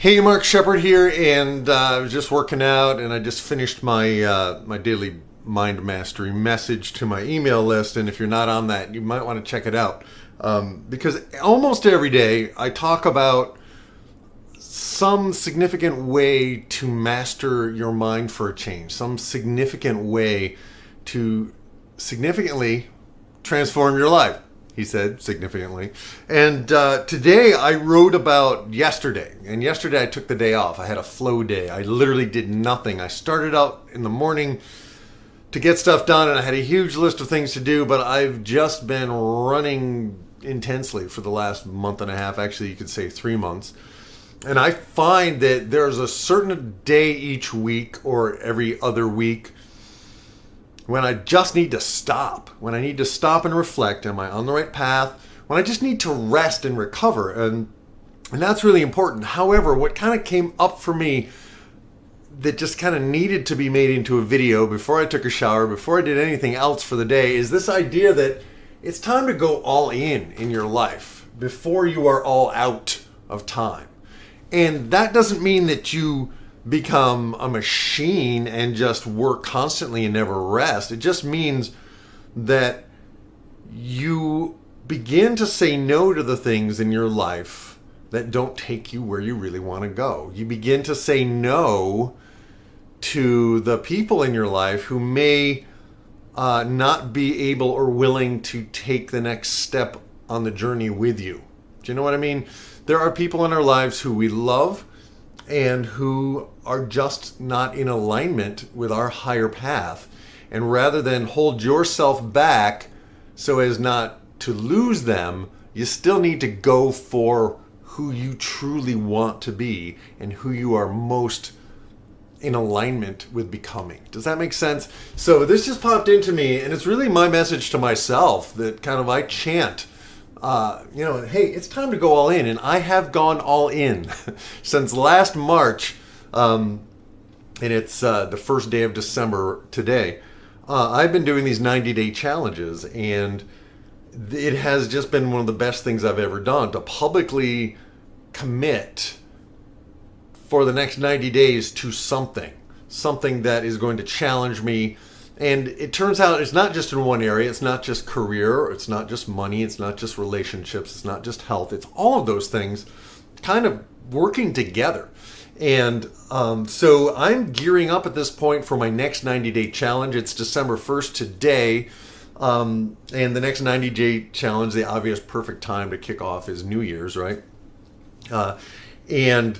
Hey, Mark, Shepard here, and I was just working out, and I just finished my daily mind mastery message to my email list. And if you're not on that, you might want to check it out, because almost every day I talk about some significant way to master your mind for a change, some significant way to significantly transform your life. He said significantly. And today I wrote about yesterday. And yesterday I took the day off. I had a flow day. I literally did nothing. I started out in the morning to get stuff done, and I had a huge list of things to do, but I've just been running intensely for the last month and a half. Actually, you could say 3 months. And I find that there's a certain day each week or every other week when I just need to stop, when I need to stop and reflect, am I on the right path? When I just need to rest and recover, and that's really important. However, what kind of came up for me that just kind of needed to be made into a video before I took a shower, before I did anything else for the day, is this idea that it's time to go all in your life before you are all out of time. And that doesn't mean that you become a machine and just work constantly and never rest. It just means that you begin to say no to the things in your life that don't take you where you really want to go. You begin to say no to the people in your life who may not be able or willing to take the next step on the journey with you. Do you know what I mean? There are people in our lives who we love and who are just not in alignment with our higher path. And rather than hold yourself back so as not to lose them, you still need to go for who you truly want to be and who you are most in alignment with becoming. Does that make sense? So this just popped into me, and it's really my message to myself that kind of I chant, hey, it's time to go all in. And I have gone all in since last March, and it's the first day of December today. I've been doing these 90-day challenges, and it has just been one of the best things I've ever done to publicly commit for the next 90 days to something that is going to challenge me. And it turns out it's not just in one area. It's not just career. It's not just money. It's not just relationships. It's not just health. It's all of those things kind of working together. And so I'm gearing up at this point for my next 90-day challenge. It's December 1st today. And the next 90-day challenge, the obvious perfect time to kick off is New Year's, right? And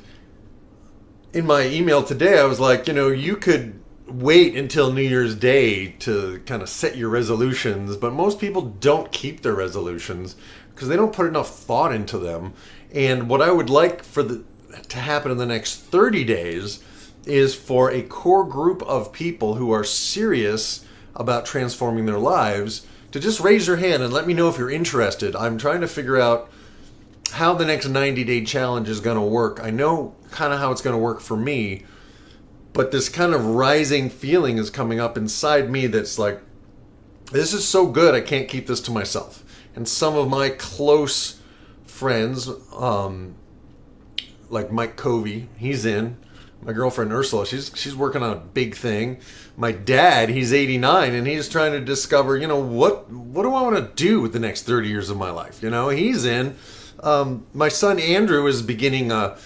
in my email today, I was like, you could wait until New Year's Day to kind of set your resolutions, but most people don't keep their resolutions because they don't put enough thought into them. And what I would like to happen in the next 30 days is for a core group of people who are serious about transforming their lives to just raise your hand and let me know if you're interested. I'm trying to figure out how the next 90-day challenge is going to work. I know kind of how it's going to work for me, but this kind of rising feeling is coming up inside me that's like, this is so good, I can't keep this to myself. And some of my close friends, like Mike Covey, he's in. My girlfriend Ursula, she's working on a big thing. My dad, he's 89, and he's trying to discover, what do I want to do with the next 30 years of my life? He's in. My son Andrew is beginning a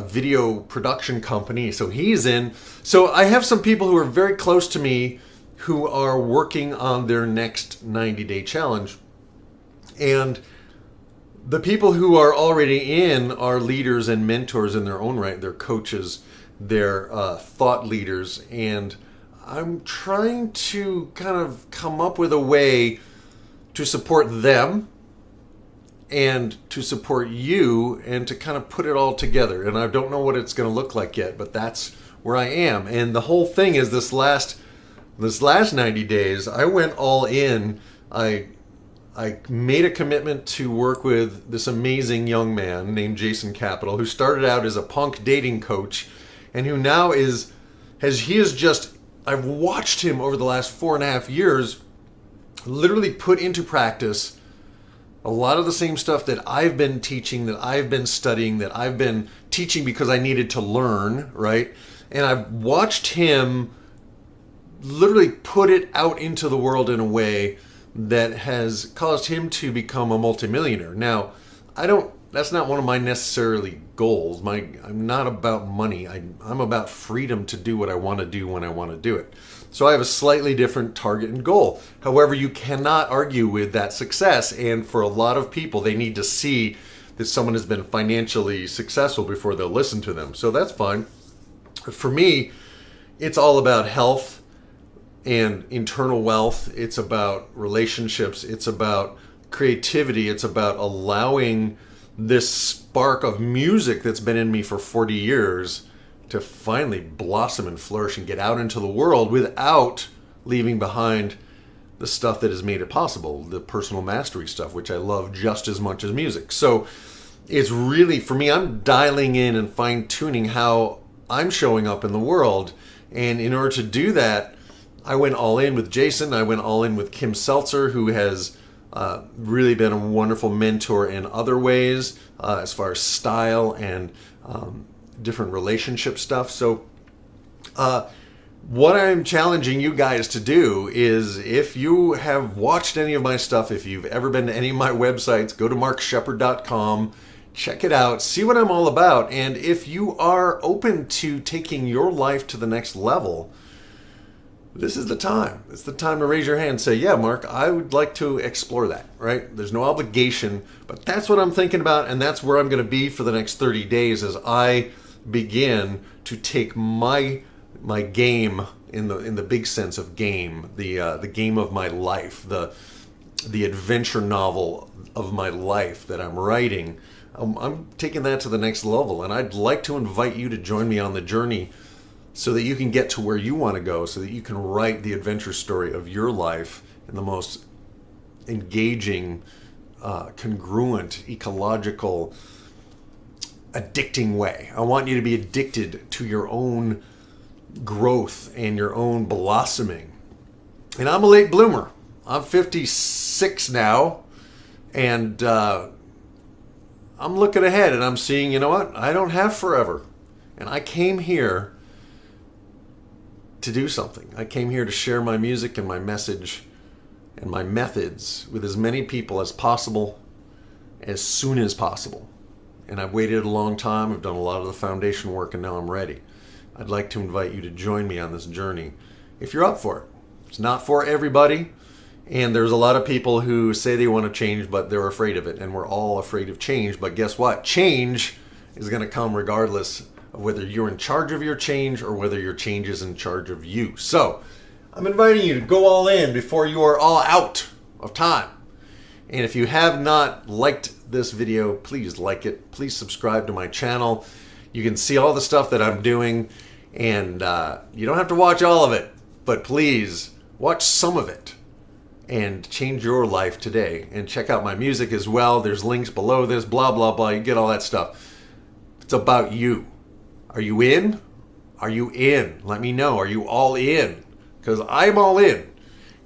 video production company, so he's in. So I have some people who are very close to me who are working on their next 90-day challenge. And the people who are already in are leaders and mentors in their own right. They're coaches, they're thought leaders. And I'm trying to kind of come up with a way to support them and to support you and to kind of put it all together. And I don't know what it's going to look like yet, but that's where I am. And the whole thing is this last 90 days, I went all in. I made a commitment to work with this amazing young man named Jason Capital, who started out as a punk dating coach and who now I've watched him over the last 4.5 years literally put into practice A lot of the same stuff that I've been teaching, that I've been studying, that I've been teaching because I needed to learn, right? And I've watched him literally put it out into the world in a way that has caused him to become a multimillionaire. Now, that's not one of my necessarily goals. I'm not about money. I'm about freedom to do what I want to do when I want to do it. So I have a slightly different target and goal. However, you cannot argue with that success. And for a lot of people, they need to see that someone has been financially successful before they'll listen to them. So that's fine. For me, it's all about health and internal wealth. It's about relationships. It's about creativity. It's about allowing this spark of music that's been in me for 40 years to finally blossom and flourish and get out into the world without leaving behind the stuff that has made it possible, the personal mastery stuff, which I love just as much as music. So it's really, for me, I'm dialing in and fine-tuning how I'm showing up in the world. And in order to do that, I went all in with Jason. I went all in with Kim Seltzer, who has really been a wonderful mentor in other ways, as far as style and different relationship stuff. So what I'm challenging you guys to do is, if you have watched any of my stuff, if you've ever been to any of my websites, go to markshepard.com, check it out, see what I'm all about. And if you are open to taking your life to the next level, this is the time. It's the time to raise your hand and say, yeah, Mark, I would like to explore that, right? There's no obligation, but that's what I'm thinking about, and that's where I'm going to be for the next 30 days as I begin to take my game, in the big sense of game, the game of my life, the adventure novel of my life that I'm writing. I'm taking that to the next level, and I'd like to invite you to join me on the journey so that you can get to where you want to go, so that you can write the adventure story of your life in the most engaging, congruent, ecological, addicting way. I want you to be addicted to your own growth and your own blossoming. And I'm a late bloomer. I'm 56 now, and I'm looking ahead, and I'm seeing, you know what? I don't have forever. And I came here to do something. I came here to share my music and my message and my methods with as many people as possible, as soon as possible. And I've waited a long time. I've done a lot of the foundation work, and now I'm ready. I'd like to invite you to join me on this journey if you're up for it. It's not for everybody, and there's a lot of people who say they want to change, but they're afraid of it, and we're all afraid of change. But guess what? Change is going to come regardless of whether you're in charge of your change or whether your change is in charge of you. So I'm inviting you to go all in before you are all out of time. And if you have not liked this video, please like it. Please subscribe to my channel. You can see all the stuff that I'm doing, and you don't have to watch all of it, but please watch some of it and change your life today. And check out my music as well. There's links below this, blah, blah, blah. You get all that stuff. It's about you. Are you in? Are you in? Let me know. Are you all in? Because I'm all in.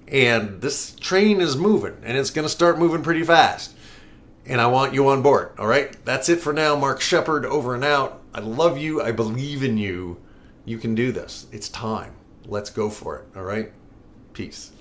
And this train is moving, and it's going to start moving pretty fast. And I want you on board, all right? That's it for now. Mark Shepard, over and out. I love you. I believe in you. You can do this. It's time. Let's go for it, all right? Peace.